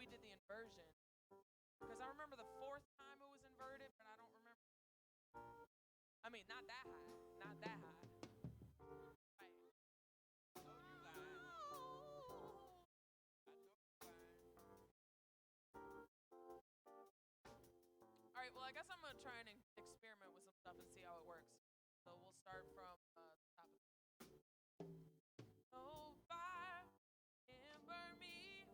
we did the inversion. Because I remember the fourth time it was inverted, but I don't remember. I mean, not that high. Not that high. Right. I know you lying. I know you lying. All right, well, I guess I'm going to try and experiment with some stuff and see how it works. So we'll start from the top of no fire can burn me,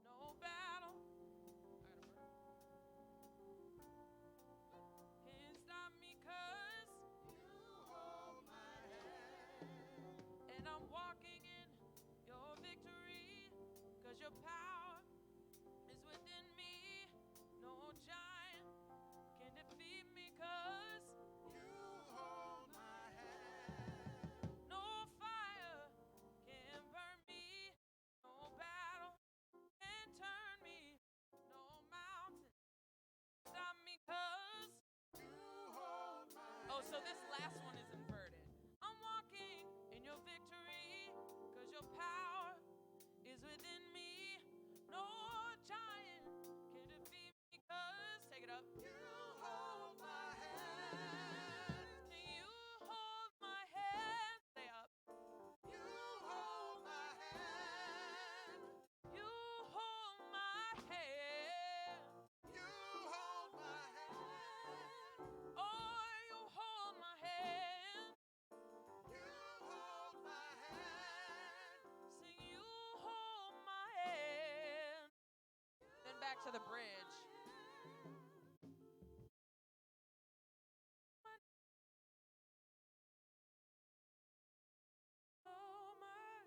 no battle. I gotta burn. Can't stop me 'cause you hold my hand. And I'm walking in your victory 'cause your power is within me. No giant can defeat me 'cause you hold my hand. No fire can burn me, no battle can turn me, no mountain stop me 'cause you hold my hand. Oh, so this last one is inverted. I'm walking in your victory 'cause your power is within me. No giant can defeat me 'cause, take it up, you hold my hand. You hold my hand. Stay up. You hold my hand. You hold my hand. You hold my hand. Oh, you hold my hand. You hold my hand. Sing, you hold my hand. Then back to the bridge. Oh my.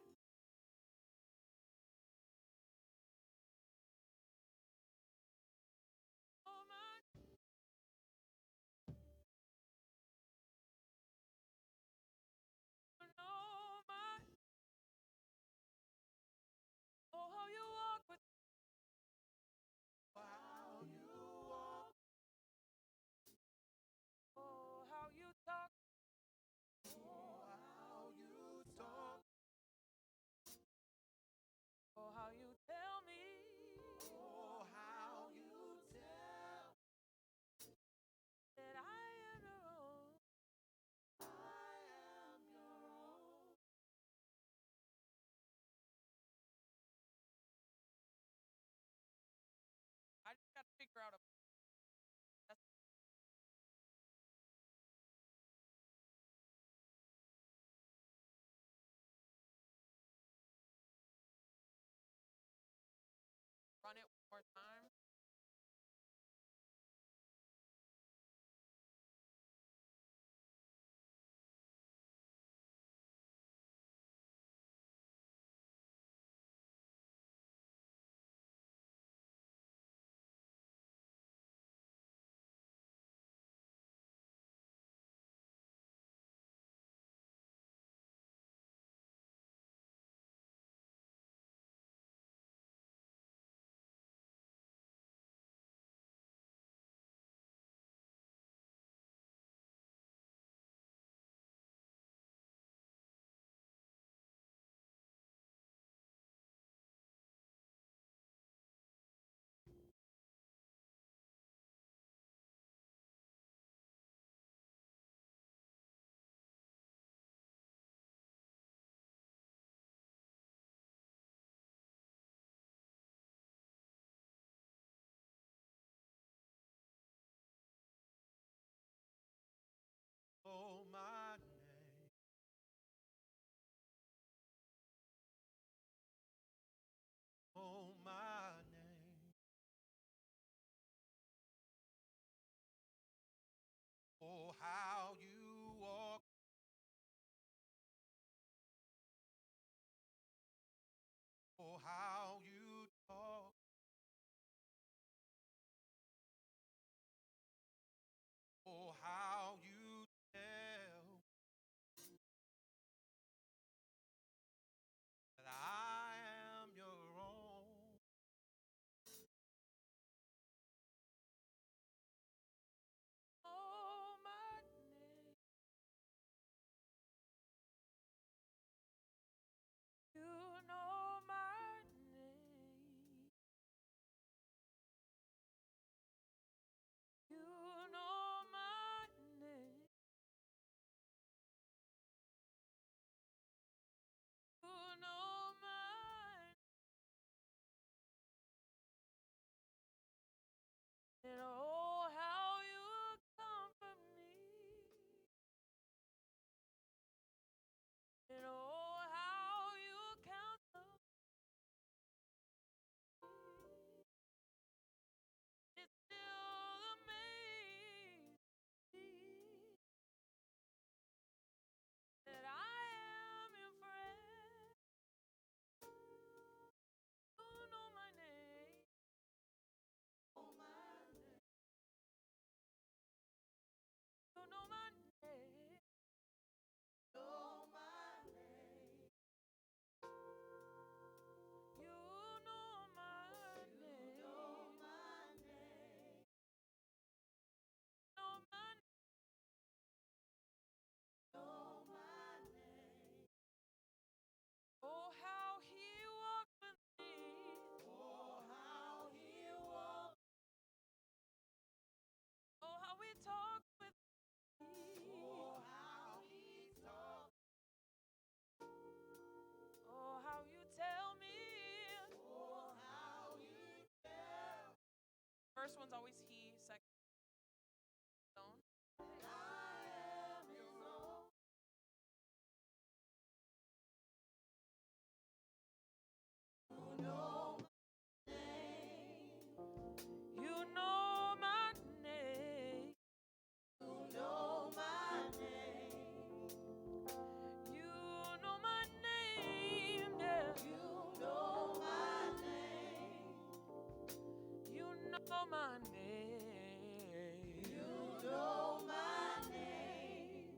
Oh my. Oh my. Oh, how you walk with. How first one's always he, second own. You know my name. You know my name. You know my name, yeah. You know my name. You know my name. You know my name.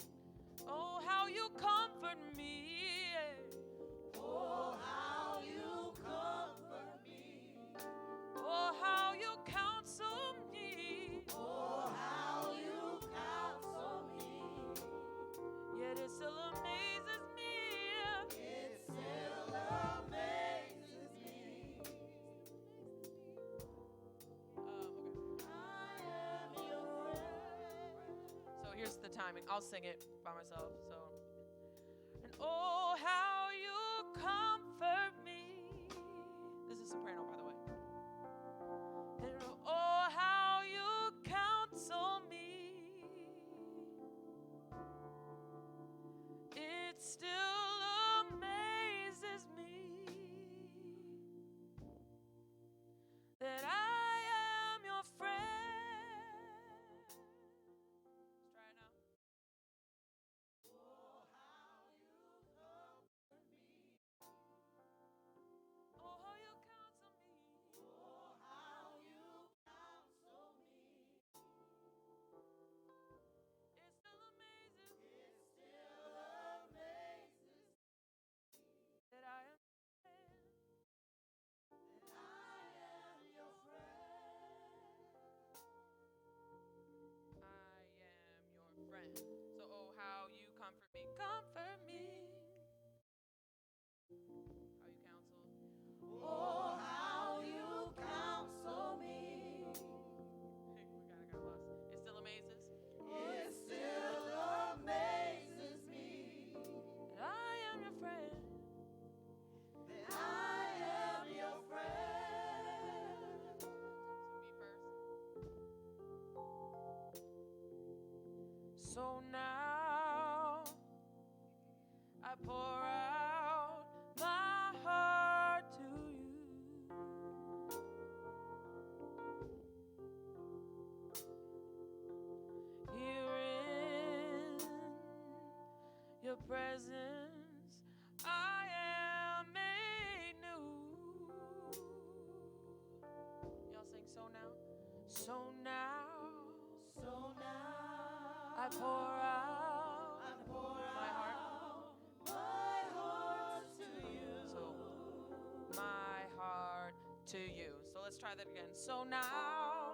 Oh, how you comfort me. Oh, how you comfort me. Oh, how you counsel me. Oh, how you counsel me. Yet it still amazes me. It still amazes me. Okay. I am your friend. So here's the timing. I'll sing it by myself. So, and oh, how you comfort me. This is soprano, by the way. And oh, how you counsel me. It still amazes me that I am your friend. Let's try it now. Oh, how you comfort me. Oh, how you counsel me. Oh, how you counsel me. It still amazes. It still amazes that I am your friend. That I am your friend. I am your friend. So, oh, how you comfort me. Comfort me. How you counsel. Oh, how you counsel me. Hey, we got lost. It still amazes. It still amazes me that I am your friend. That I am your friend. So me first. So now I pour out my heart to you. Here in your presence, I am made new. Y'all sing so now. So now I pour out my heart to you. So my heart to you. So let's try that again. So now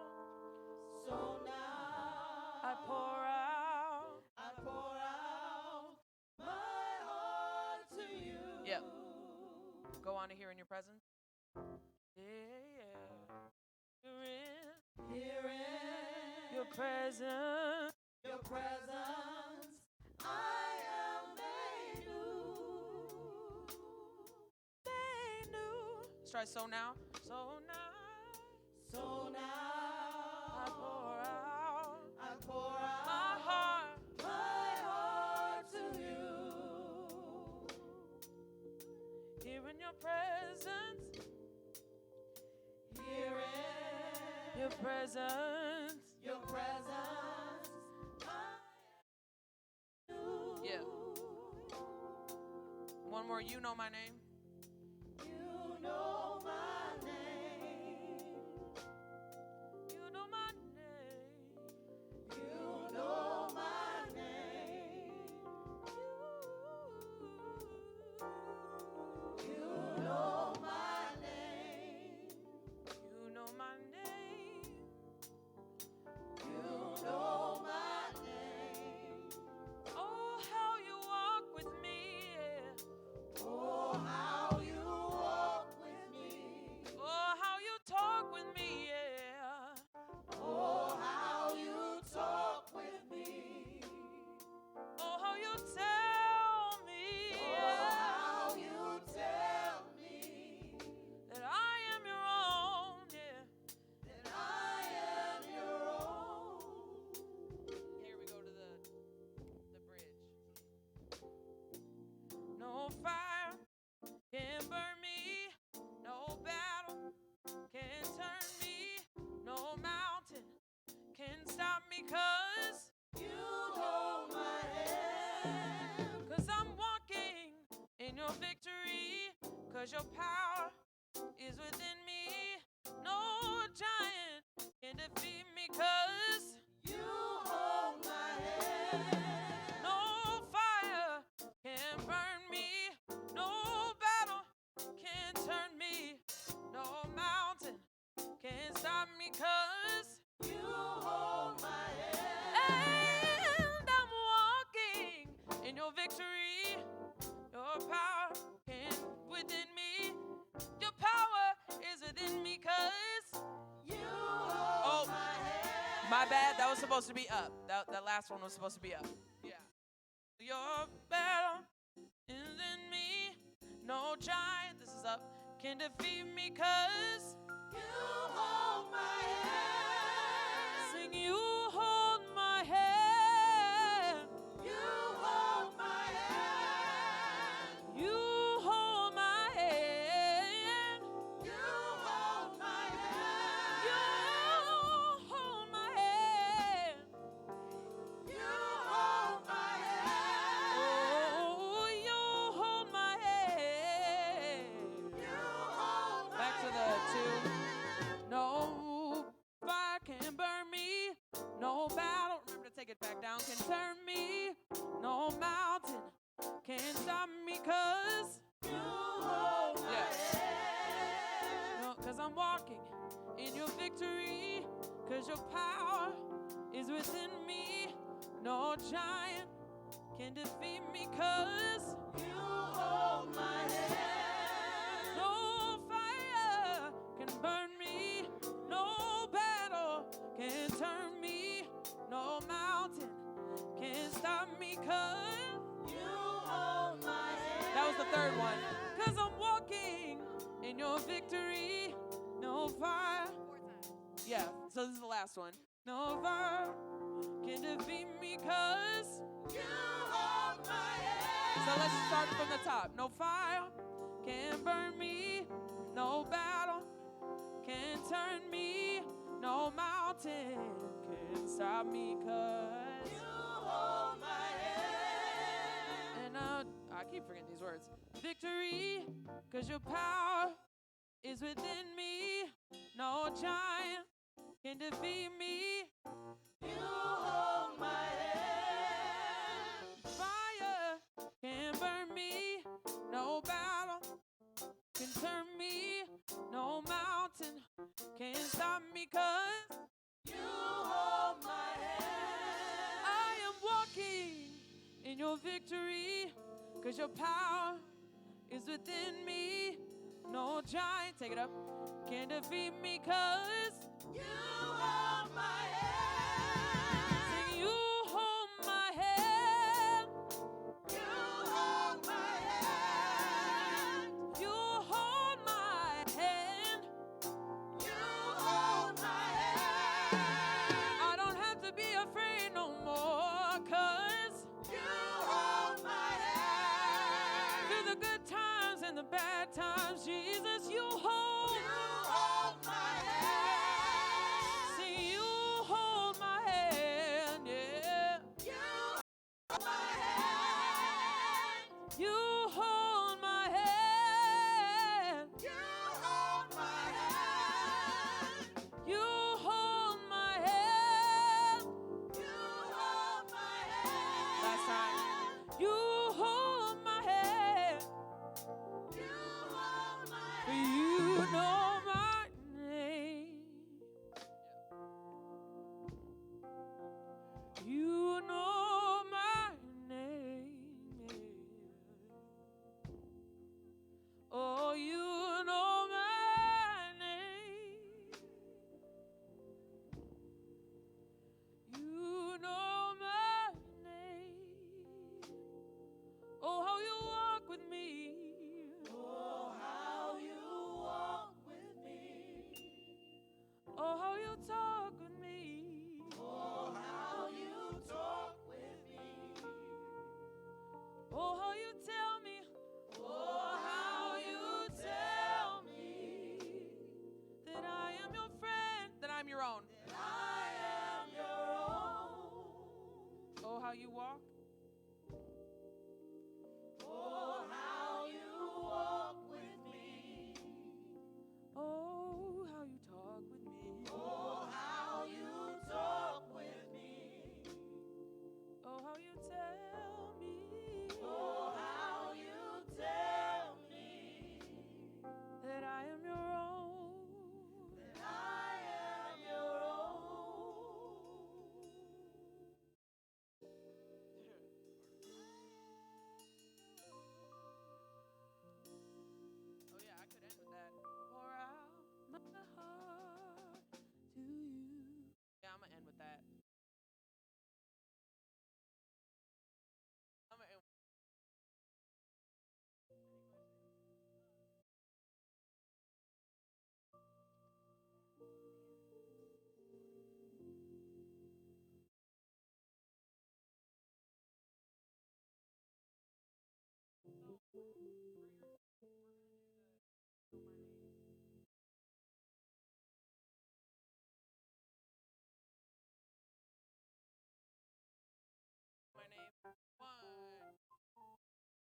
I pour out my heart to you. Yep. Go on to here in your presence. Yeah. Here in your presence. I am made new. Let's try so now. So now I pour out my heart to you. Here in your presence. Here in your presence. Yeah. One more. You know my name. You know my name. You know my name. You know my name. You know my name. You know my name. You know my name. Oh, how you walk with me. Yeah. Oh, how No mountain can stop me 'cause you hold my hand. 'Cause I'm walking in your victory, 'cause your power is within me. No giant can defeat me 'cause you hold my hand. No fire can burn me. No battle can turn me. No mountain can stop me 'cause you hold my hand. And I'm walking in your victory. Your power is within me. Your power is within me 'cause you hold my hand. My bad. That was supposed to be up. That last one was supposed to be up. Yeah. Your battle is in me. No giant, this is up, can defeat me 'cause you hold my hand. Sing, you hold my hand. You hold my hand. You hold my hand. You hold my hand. You hold my hand. You hold my hand. Oh, you hold my hand. You hold my hand. Back to the two. No fire can burn me. No battle, remember to take it back down, can turn me. No mountain can stop me 'cause you hold my hand. No, 'cause I'm walking in your victory, 'cause your power is within me. No giant can defeat me 'cause you hold my hand. No fire can burn me. No battle can turn me. No mountain can stop me 'cause you hold my hand. That was the third one. 'Cause I'm walking in your victory. No fire. Yeah, so this is the last one. No fire can defeat me 'cause you hold my hand. So let's start from the top. No fire can burn me. No battle can turn me. No mountain can stop me 'cause you hold my hand. And I keep forgetting these words. Victory, 'cause your power is within me. No giant can defeat me. You hold my hand. Fire can burn me. No battle can turn me. No mountain can stop me 'cause you hold my hand. I am walking in your victory, 'cause your power is within me. No giant, take it up, can defeat me 'cause you hold my hand. Sing, you hold my hand. You hold my hand. You hold my hand. You hold my hand. I don't have to be afraid no more 'cause you hold my hand. Through the good times and the bad times, Jesus, you hold. You hold my hand. See, you hold my hand, yeah. You hold my hand. You hold my hand. You hold my hand. You hold my hand. You hold my hand. Last time. You hold my hand. You hold my hand. You know my name. You know my name. Oh, you know my name. You know my name. Oh, how you walk with me. Oh, how you walk with me. Oh, how you talk with me. Oh, how you talk with me. Oh, how you tell me. Oh, how you tell me that I am your friend, that I'm your own. that I am your own. Oh, how you walk. Oh, how you walk with me. Oh, how you talk with me. Oh, how you talk with me. Oh, how you tell me. Oh, how you tell me that I am your own. that I am your own. Oh yeah, I could end with that. Pour out my heart to you. Yeah, I'm gonna end with that. I'm gonna end.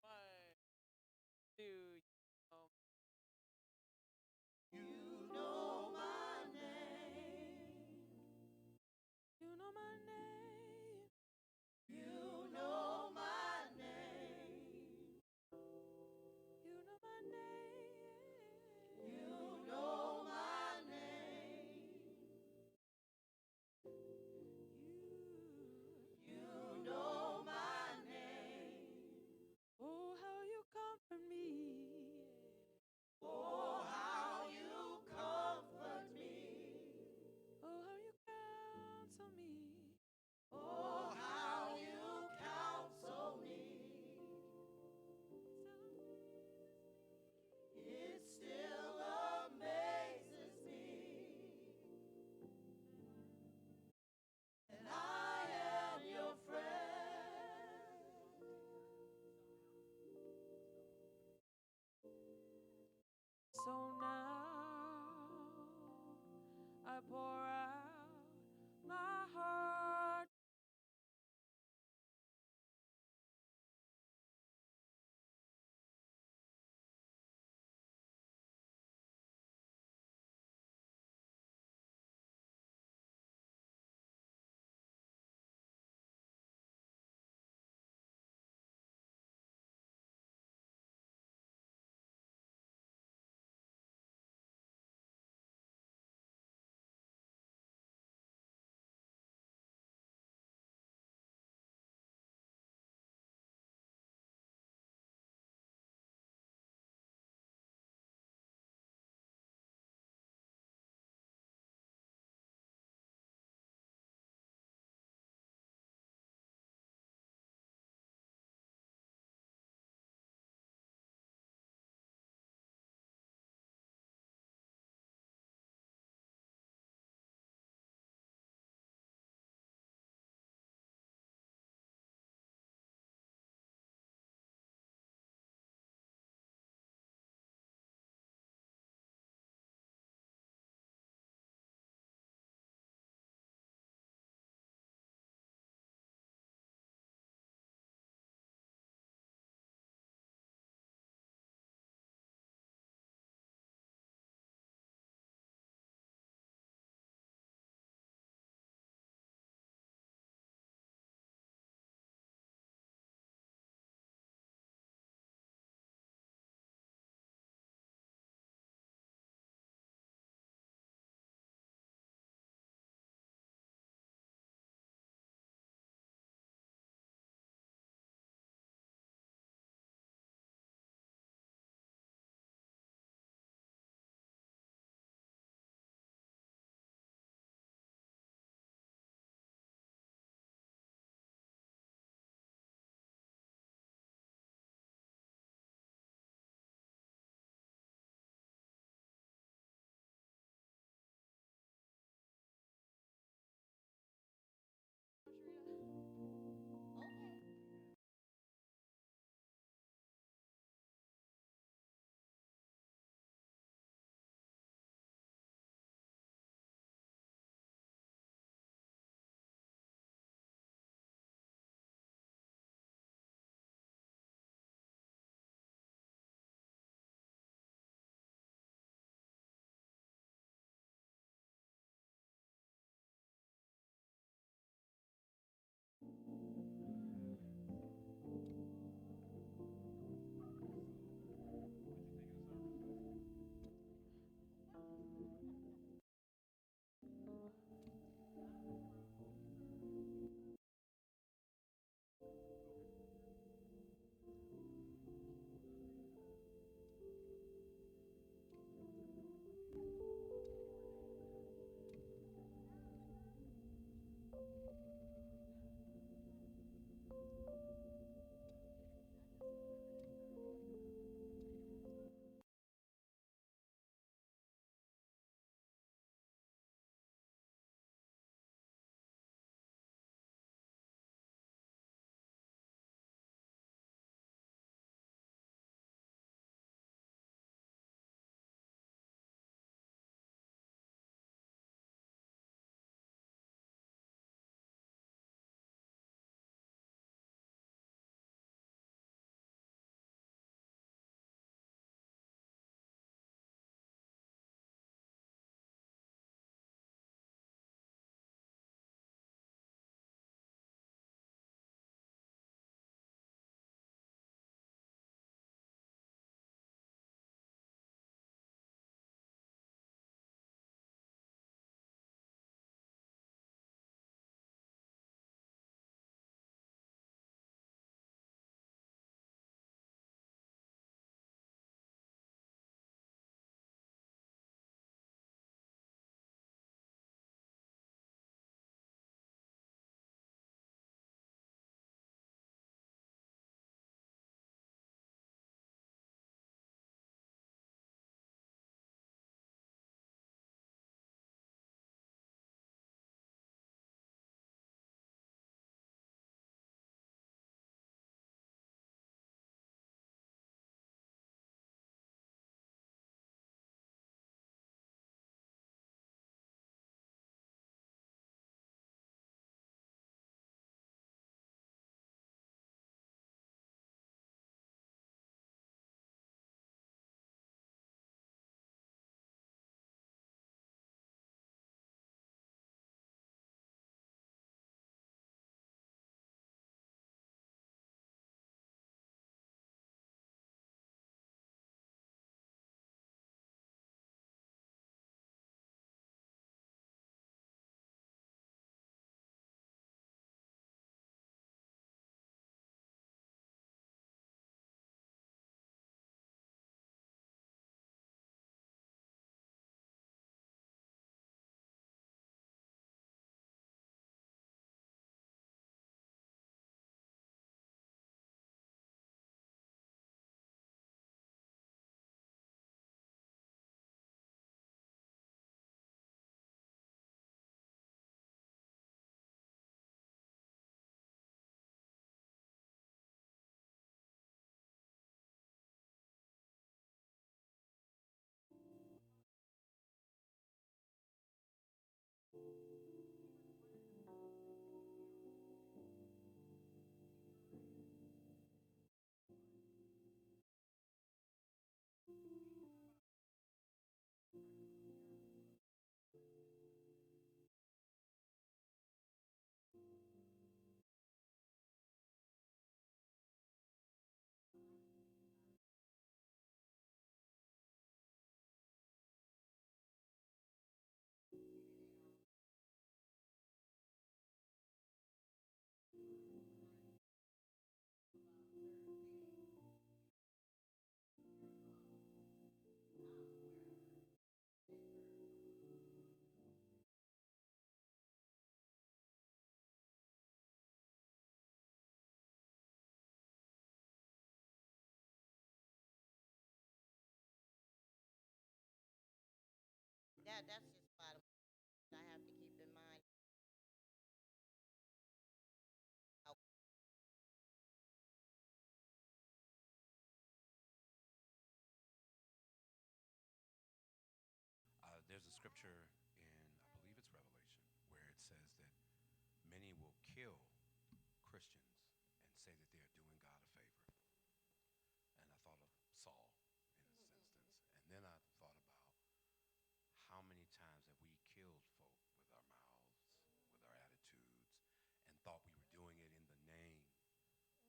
My name. One, two. You know my name. You know my name. You know my name. You know my name. You know my name. You know my name. Oh, how you comfort me. Oh, how you comfort me. Oh, how you counsel me. Oh, how you counsel me. It still amazes me that I am your friend. So now I pour out my heart. that's just bottom. I have to keep in mind. How There's a scripture in, I believe it's Revelation, where it says that many will kill Christians and say that they're doing God a favor. And I thought of Saul in this instance. And then I thought about how many times have we killed folk with our mouths, with our attitudes, and thought we were doing it in the name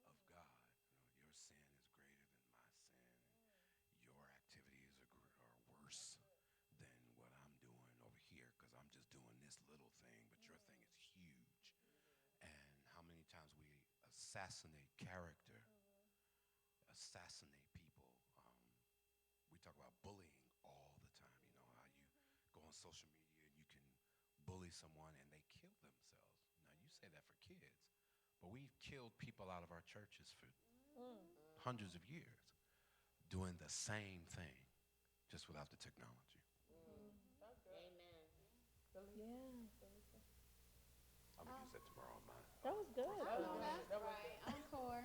of God. You know, your sin is greater than my sin, and your activities are worse than what I'm doing over here because I'm just doing this little thing, but your thing is huge. And how many times we assassinate character, assassinate people. We talk about bullying all the time. You know how you go on social media and you can bully someone and they kill themselves. Now you say that for kids, but we've killed people out of our churches for hundreds of years doing the same thing, just without the technology. Amen. Yeah, I'm gonna use that tomorrow on mine. that was good. That's right. Encore.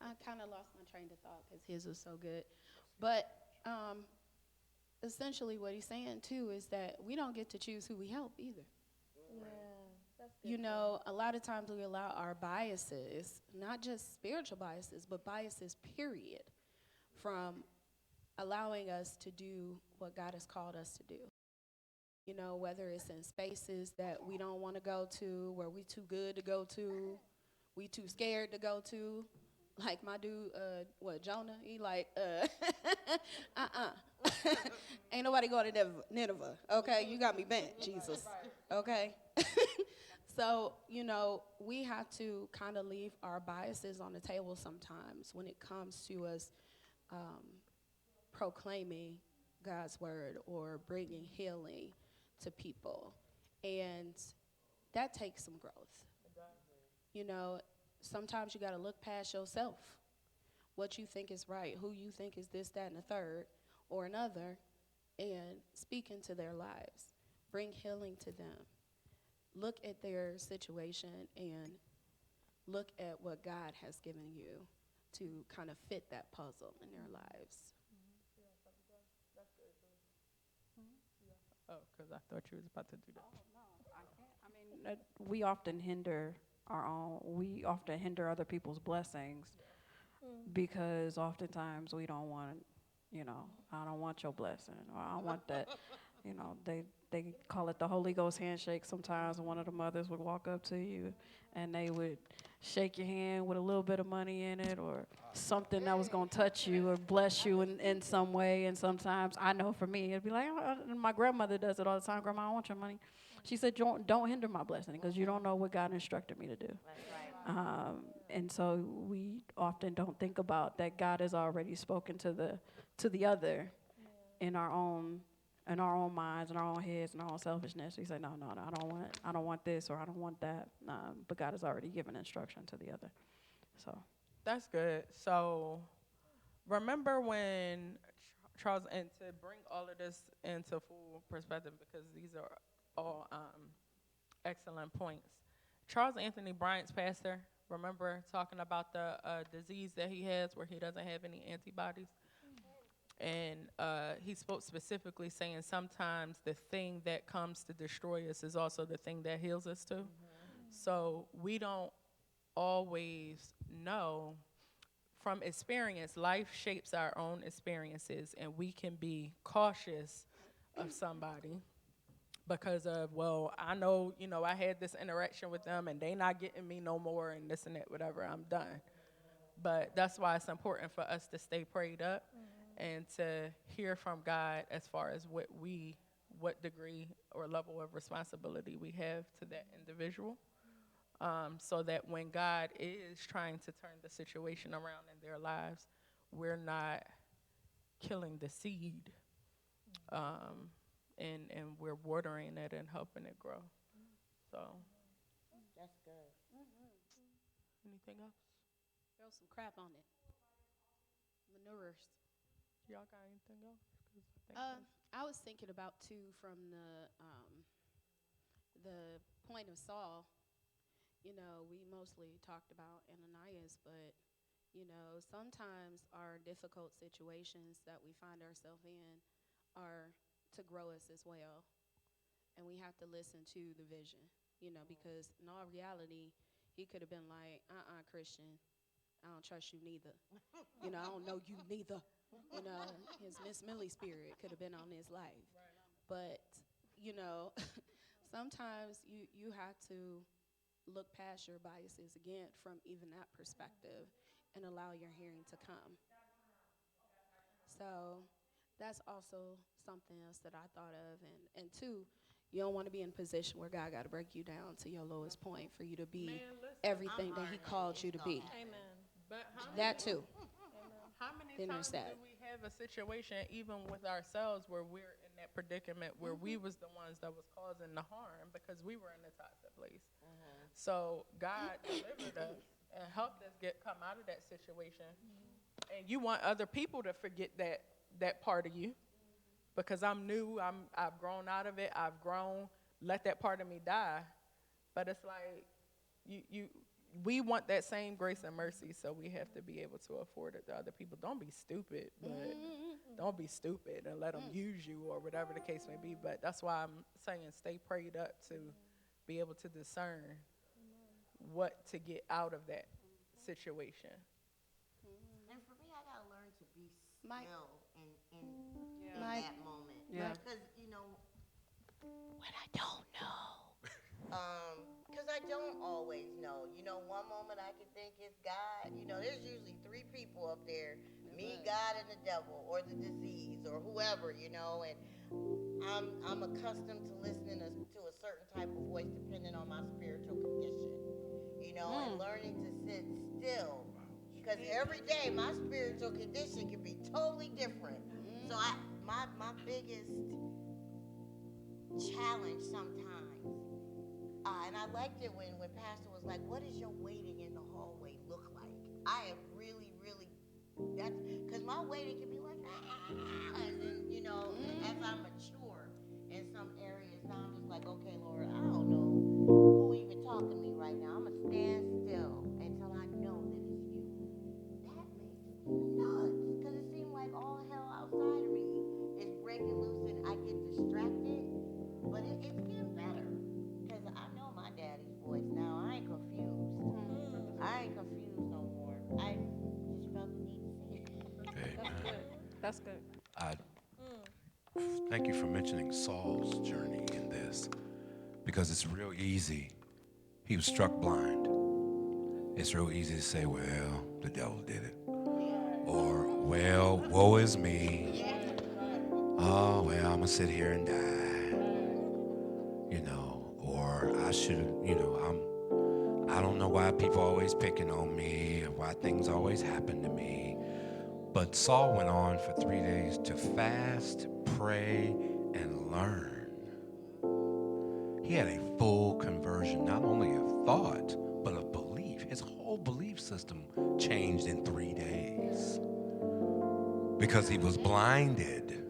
I kind of lost my train of thought because his was so good. But essentially what he's saying, too, is that we don't get to choose who we help either. Yeah, that's good. You know, a lot of times we allow our biases, not just spiritual biases, but biases, period, from allowing us to do what God has called us to do. You know, whether it's in spaces that we don't want to go to, where we too good to go to, we too scared to go to. Like my dude, Jonah, he like, ain't nobody going to Nineveh, okay? You got me bent, Jesus, okay? So, you know, we have to kind of leave our biases on the table sometimes when it comes to us proclaiming God's word or bringing healing to people. And that takes some growth. You know, sometimes you got to look past yourself, what you think is right, who you think is this, that, and the third, or another, and speak into their lives. Bring healing to them. Look at their situation and look at what God has given you to kind of fit that puzzle in their lives. Oh, because I thought you was about to do that. We often hinder we often hinder other people's blessings because oftentimes we don't want, I don't want your blessing, or I don't want that. They call it the Holy Ghost handshake sometimes. One of the mothers would walk up to you and they would shake your hand with a little bit of money in it or something that was going to touch you or bless you in some way. And sometimes, I know for me, it'd be like, my grandmother does it all the time. Grandma, I want your money. She said, don't hinder my blessing because you don't know what God instructed me to do. That's right. And so we often don't think about that God has already spoken to the other in our own minds, in our own heads, in our own selfishness. We say, no, I don't want this or I don't want that. But God has already given instruction to the other. So That's good. So remember when Charles, and to bring all of this into full perspective, because these are all excellent points. Charles Anthony Bryant's pastor, remember talking about the disease that he has where he doesn't have any antibodies? And he spoke specifically saying sometimes the thing that comes to destroy us is also the thing that heals us too. So we don't always know from experience. Life shapes our own experiences, and we can be cautious of somebody because of, well, I know, I had this interaction with them and they not getting me no more and this and that, whatever, I'm done. But that's why it's important for us to stay prayed up and to hear from God as far as what degree or level of responsibility we have to that individual. So that when God is trying to turn the situation around in their lives, we're not killing the seed, and we're watering it and helping it grow. So, That's good. anything else? Throw some crap on it. Manures. Y'all got anything else? 'Cause I think I was thinking about too from the point of Saul. You know, we mostly talked about Ananias, but you know, sometimes our difficult situations that we find ourselves in are to grow us as well, and we have to listen to the vision. You know, because in all reality, he could have been like, Christian, I don't trust you neither. You know, I don't know you neither. You know, his Miss Millie spirit could have been on his life. But, you know, sometimes you have to look past your biases again from even that perspective and allow your hearing to come. So that's also something else that I thought of. And two, you don't want to be in a position where God got to break you down to your lowest point for you to be Man, listen, everything that he called you to be. Amen. but That too. how many Then times there's do that. we have a situation, even with ourselves, where we're in that predicament where we was the ones that was causing the harm because we were in a toxic place? So God delivered us and helped us come out of that situation. And you want other people to forget that part of you because I'm new. I've grown out of it. I've grown. Let that part of me die. But it's like we want that same grace and mercy, so we have to be able to afford it to other people. Don't be stupid, but don't be stupid and let them use you or whatever the case may be. But that's why I'm saying stay prayed up to be able to discern what to get out of that situation. And for me, I gotta learn to be Mike. still in Mike. that moment. Yeah. Because you know, when I don't know, because I don't always know. You know, one moment I can think it's God. You know, there's usually three people up there: me, God, and the devil, or the disease, or whoever. You know, and I'm accustomed to listening to a certain type of voice depending on my spiritual condition. You know, and learning to sit still. Because every day my spiritual condition can be totally different. So my biggest challenge sometimes, and I liked it when Pastor was like, "What does your waiting in the hallway look like?" I have really, that's because my waiting can be like, and then you know, as I mature in some areas, now I'm just like, okay, Lord, I don't know who even talking to me right now. I'm gonna stand still until I know that it's you. That makes me nuts because it seems like all hell outside of me is breaking loose and I get distracted. But it's getting better because I know my daddy's voice now. I ain't confused. I ain't confused no more. I just felt the need to see it. Amen. That's good. I thank you for mentioning Saul's journey in this because it's real easy. He was struck blind. It's real easy to say, well, the devil did it. Or, well, woe is me. Oh, well, I'm going to sit here and die. You know, or I should, you know, I don't know why people always picking on me or why things always happen to me. But Saul went on for 3 days to fast, pray, and learn. He had a full conversion, not only of thought, but of belief. His whole belief system changed in 3 days because he was blinded.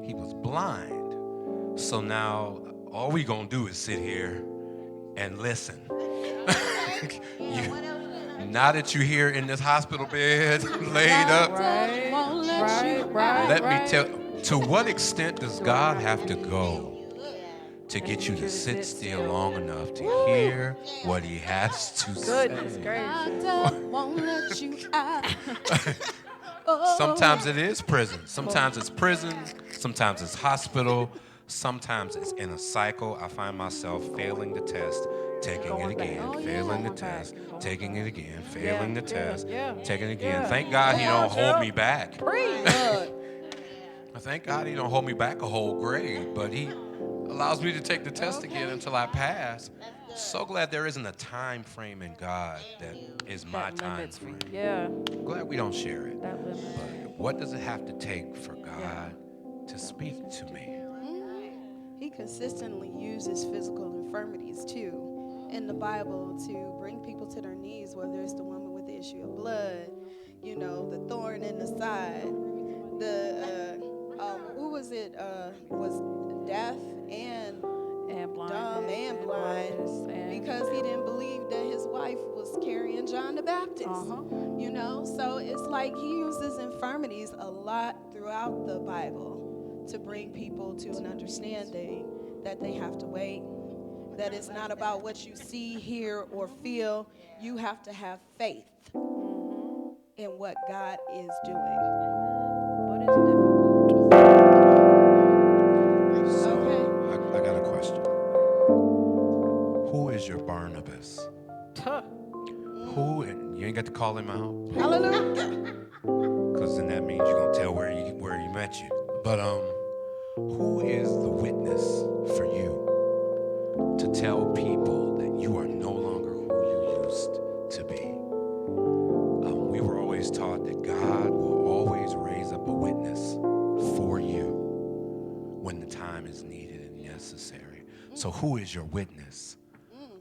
He was blind. So now all we gonna do is sit here and listen. Now that you're here in this hospital bed, laid up, let me tell, to what extent does God have to go to get you to sit still long enough to hear what he has to say? Won't let you out. Sometimes it is prison. Sometimes it's prison. Sometimes it's hospital. Sometimes it's in a cycle. I find myself failing the test, taking it again, failing the test, taking it again, failing the test, taking it again. Thank God he don't hold me back. Thank God he don't hold me back a whole grade, but he allows me to take the test again until I pass. So glad there isn't a time frame in God that is my time frame. Yeah. Glad we don't share it. That limits. But what does it have to take for God to speak to me? He consistently uses physical infirmities too in the Bible to bring people to their knees, whether it's the woman with the issue of blood, you know, the thorn in the side, that was deaf and blind, dumb and blind because he didn't believe that his wife was carrying John the Baptist. You know, so it's like he uses infirmities a lot throughout the Bible to bring people to an understanding that they have to wait, that it's not about what you see, hear, or feel. You have to have faith in what God is doing. What is difficult? So, Okay. I got a question. Who is your Barnabas? Who, and you ain't got to call him out, Hallelujah. because then that means you're going to tell where he met you. But who is the witness for you to tell people that you are no longer who you used to be? We were always taught that God will always raise up a witness for you when the time is needed and necessary. So who is your witness?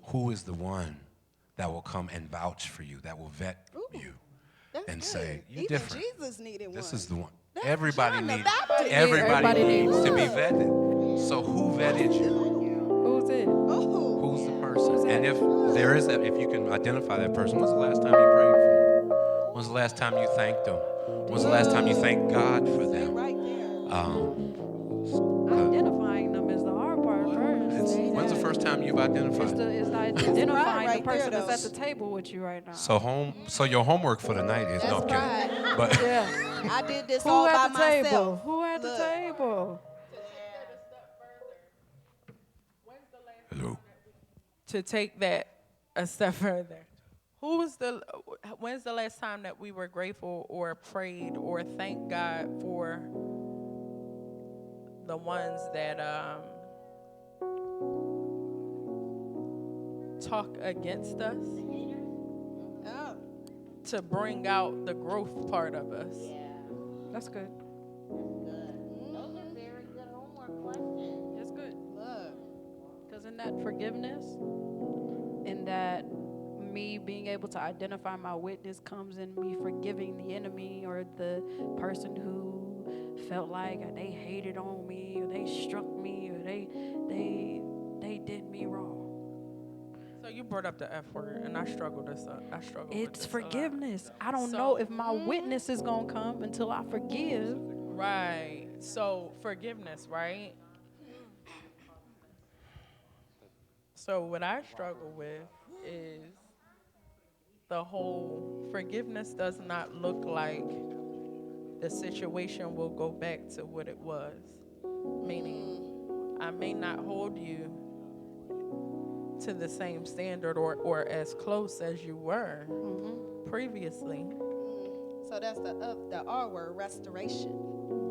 Who is the one that will come and vouch for you, that will vet you and say, you're Even different. Jesus needed This one. is the one. That's Everybody John the needs Baptist. everybody needs to be Look. vetted. So who vetted you? Who's it? Oh. Who's the person? And if there is that, if you can identify that person, when's the last time you prayed for them? When's the last time you thanked them? When's the last time you thanked God for them? Right there. Identifying them is the hard part first. When's the first time you've identified? It's identifying right the person there, that's at the table with you right now. So your homework for the night is That's no, I'm kidding. right. But Yeah. I did this Who all by at the table? myself. Who at the Look. table? hello. To take that a step further, when's the last time that we were grateful or prayed or thanked God for the ones that talk against us Oh. to bring out the growth part of us? That's good. Those are very good homework questions. It's good. Look. Because in that forgiveness, in that me being able to identify my witness comes in me forgiving the enemy or the person who felt like they hated on me or they struck me or they did me wrong. So you brought up the F word, and I struggle with this It's a lot. forgiveness. I don't So- know if my witness is going to come until I forgive. Right. So forgiveness, right? So what I struggle with is the whole forgiveness does not look like the situation will go back to what it was. Meaning, I may not hold you to the same standard or as close as you were previously. So that's the R word, restoration.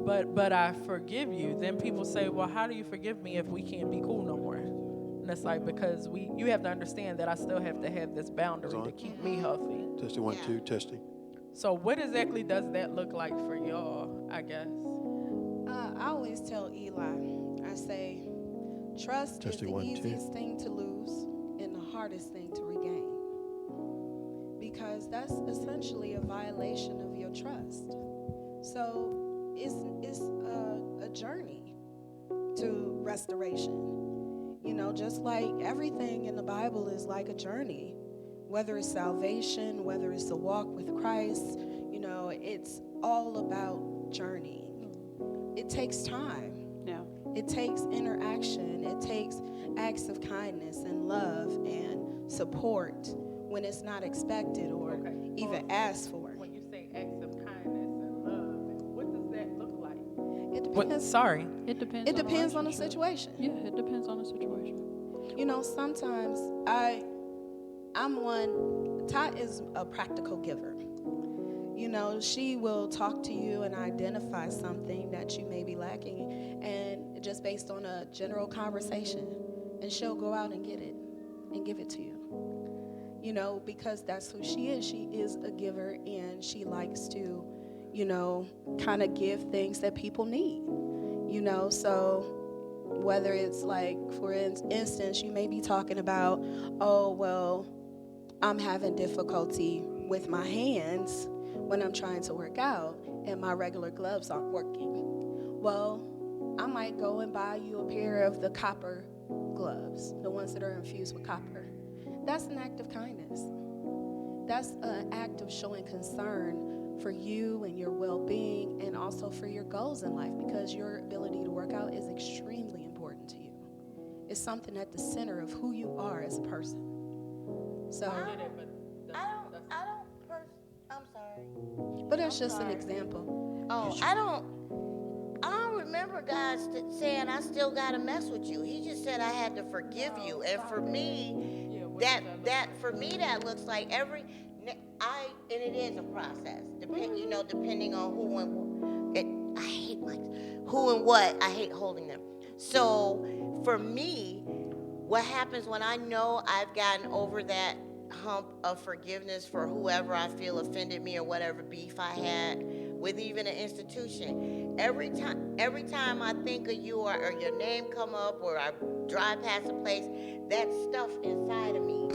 But I forgive you. Then people say, well, how do you forgive me if we can't be cool no more? And it's like, because you have to understand that I still have to have this boundary to keep me healthy. Testing 1, 2, testing. So what exactly does that look like for y'all, I guess? I always tell Eli, I say, trust is Testing the 1, 2. easiest thing to lose and the hardest thing to regain. Because that's essentially a violation of your trust. So it's a journey to restoration. You know, just like everything in the Bible is like a journey. Whether it's salvation, whether it's a walk with Christ, you know, it's all about journey. It takes time. Yeah. It takes interaction. It takes acts of kindness and love and support when it's not expected or even asked for. When you say acts of kindness and love, what does that look like? It depends. Sorry. It depends. It depends on the relationship. situation. Yeah, it depends on the situation. You know, sometimes I'm one. Tot is a practical giver. You know, she will talk to you and identify something that you may be lacking, and just based on a general conversation, and she'll go out and get it and give it to you. You know, because that's who she is. She is a giver, and she likes to, you know, kind of give things that people need. You know, so whether it's like, for instance, you may be talking about, oh, well, I'm having difficulty with my hands when I'm trying to work out and my regular gloves aren't working. Well, I might go and buy you a pair of the copper gloves, the ones that are infused with copper. That's an act of kindness. That's an act of showing concern for you and your well-being, and also for your goals in life, because your ability to work out is extremely important to you. It's something at the center of who you are as a person. So, I'm sorry. but that's just an example. Oh, I don't remember God saying I still gotta mess with you. He just said I had to forgive you. And for me, that looks like and it is a process. Depending on who and what. I hate holding them. So for me, what happens when I know I've gotten over that hump of forgiveness for whoever I feel offended me or whatever beef I had with even an institution, every time I think of you or your name come up or I drive past a place, that stuff inside of me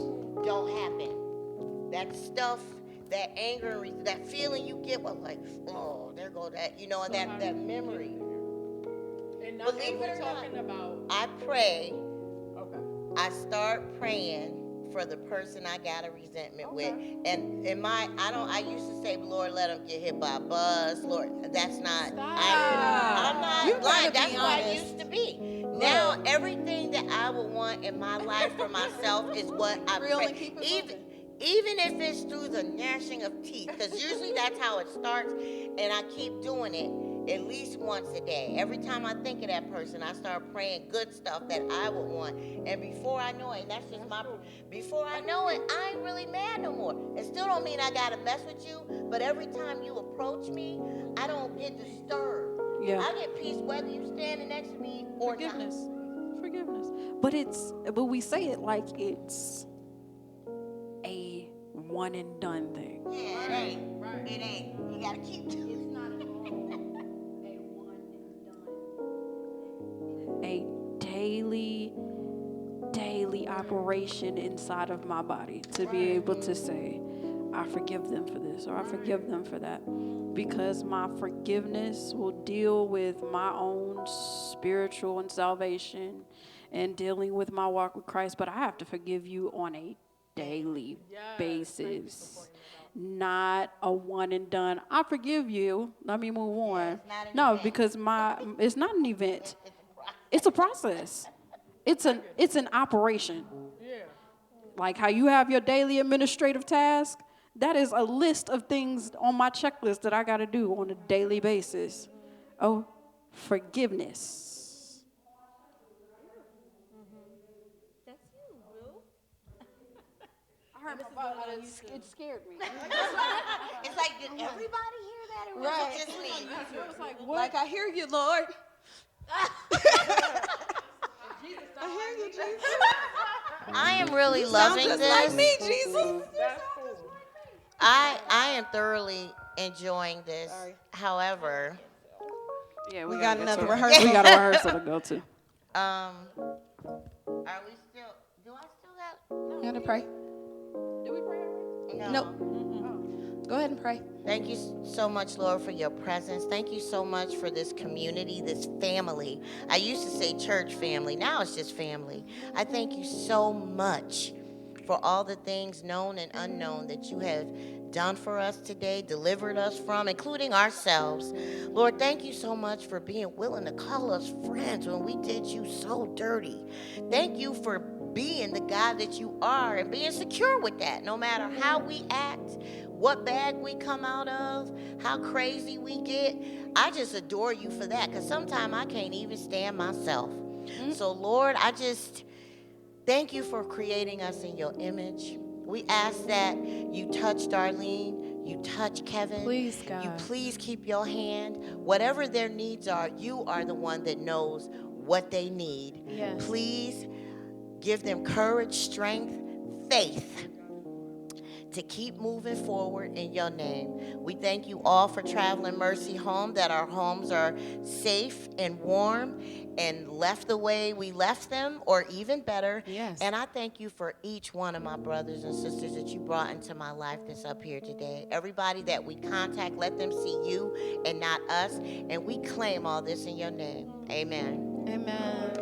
don't happen. That stuff, that anger, that feeling you get was like, oh, there go that, that memory. And now Believe we're it or talking not, about. I pray. Okay. I start praying for the person I got a resentment with, and I used to say, Lord, let them get hit by a bus. Lord, that's not. I'm not You lying. gotta That's be who I honest. used to be. Now everything that I would want in my life for myself is what I Real pray. and keep it moving. Even if it's through the gnashing of teeth, because usually that's how it starts, and I keep doing it at least once a day. Every time I think of that person, I start praying good stuff that I would want. And before I know it, and that's just before I know it, I ain't really mad no more. It still don't mean I gotta mess with you, but every time you approach me, I don't get disturbed. Yeah. I get peace whether you standing next to me or Forgiveness. not. Forgiveness. But we say it like it's a one and done thing. Yeah, it ain't. Right. It ain't. You gotta keep doing it. It's not at all a one and done. A daily operation inside of my body to be able to say, I forgive them for this or I forgive them for that. Because my forgiveness will deal with my own spiritual and salvation and dealing with my walk with Christ. But I have to forgive you on a daily basis, not a one and done. I forgive you. Let me move on. No, because it's not an event. It's a process. It's an operation. Yeah. Like how you have your daily administrative task, that is a list of things on my checklist that I got to do on a daily basis. Oh, forgiveness. That's you, Will. I heard it scared me. It's like, did everybody hear that, or was it just me? It was like, Like, I hear you, Lord. I hear you, Jesus. I am really Sound loving just this. like me, Jesus. That's cool. I am thoroughly enjoying this. However, Yeah, We gotta got get another to it. rehearsal. We got a rehearsal to go to. are we still? Do I still got? You want to pray? Did we pray already? No. Nope. Go ahead and pray. Thank you so much, Lord, for your presence. Thank you so much for this community, this family. I used to say church family. Now it's just family. I thank you so much for all the things known and unknown that you have done for us today, delivered us from, including ourselves. Lord, thank you so much for being willing to call us friends when we did you so dirty. Thank you for being the God that you are and being secure with that, no matter how we act, what bag we come out of, how crazy we get. I just adore you for that, because sometimes I can't even stand myself. So, Lord, I just thank you for creating us in your image. We ask that you touch Darlene, you touch Kevin. Please, God. You please keep your hand. Whatever their needs are, you are the one that knows what they need. Yes. Please give them courage, strength, faith to keep moving forward in your name. We thank you all for traveling mercy home, that our homes are safe and warm and left the way we left them, or even better. Yes. And I thank you for each one of my brothers and sisters that you brought into my life that's up here today. Everybody that we contact, let them see you and not us. And we claim all this in your name. Amen. Amen.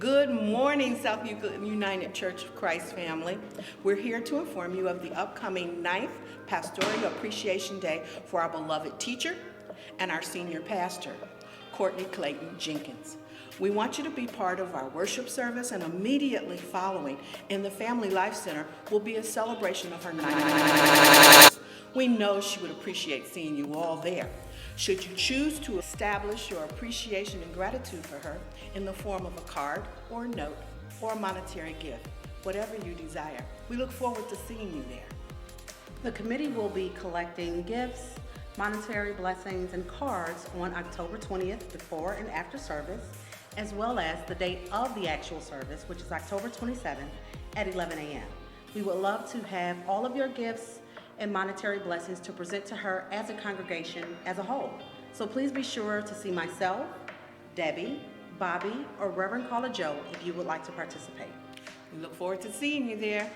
Good morning, South Euclid United Church of Christ family. We're here to inform you of the upcoming 9th Pastoral Appreciation Day for our beloved teacher and our senior pastor, Courtney Clayton Jenkins. We want you to be part of our worship service, and immediately following in the Family Life Center will be a celebration of her 90th. We know she would appreciate seeing you all there. Should you choose to establish your appreciation and gratitude for her in the form of a card or note or a monetary gift, whatever you desire, we look forward to seeing you there. The committee will be collecting gifts, monetary blessings, and cards on October 20th before and after service, as well as the date of the actual service, which is October 27th at 11 a.m. We would love to have all of your gifts and monetary blessings to present to her as a congregation as a whole. So please be sure to see myself, Debbie, Bobby, or Reverend Carla Joe if you would like to participate. We look forward to seeing you there.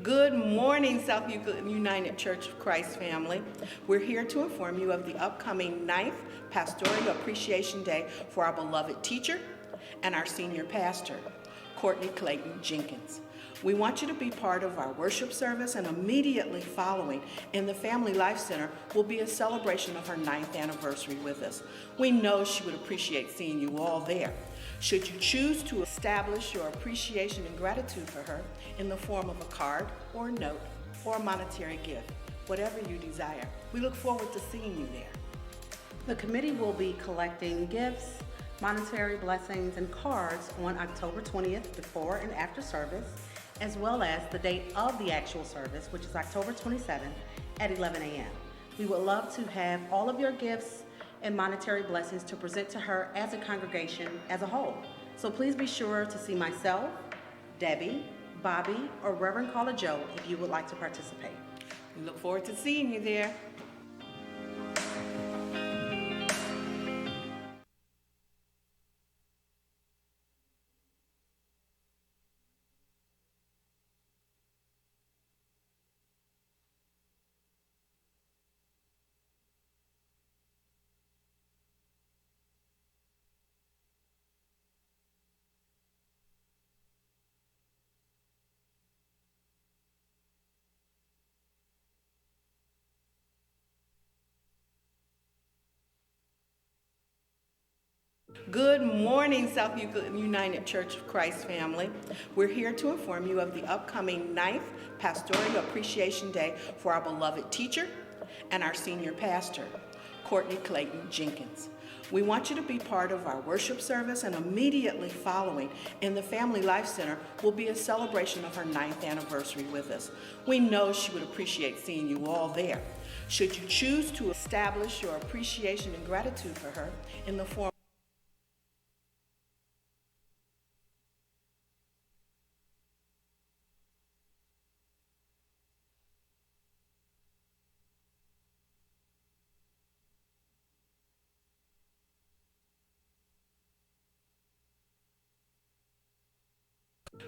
Good morning, South Euclid United Church of Christ family. We're here to inform you of the upcoming 9th Pastoral Appreciation Day for our beloved teacher and our senior pastor, Courtney Clayton Jenkins. We want you to be part of our worship service, and immediately following in the Family Life Center will be a celebration of her 9th anniversary with us. We know she would appreciate seeing you all there. Should you choose to establish your appreciation and gratitude for her in the form of a card or note or a monetary gift, whatever you desire, we look forward to seeing you there. The committee will be collecting gifts, monetary blessings, and cards on October 20th before and after service, as well as the date of the actual service, which is October 27th at 11 a.m. We would love to have all of your gifts and monetary blessings to present to her as a congregation as a whole. So please be sure to see myself, Debbie, Bobby, or Reverend Carla Joe if you would like to participate. We look forward to seeing you there. Good morning, South Euclid United Church of Christ family. We're here to inform you of the upcoming 9th Pastoral Appreciation Day for our beloved teacher and our senior pastor, Courtney Clayton Jenkins. We want you to be part of our worship service, and immediately following in the Family Life Center will be a celebration of her 9th anniversary with us. We know she would appreciate seeing you all there. Should you choose to establish your appreciation and gratitude for her in the form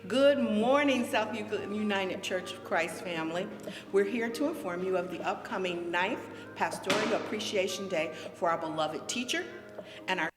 Good morning, South Euclid United Church of Christ family. We're here to inform you of the upcoming 9th Pastoral Appreciation Day for our beloved teacher and our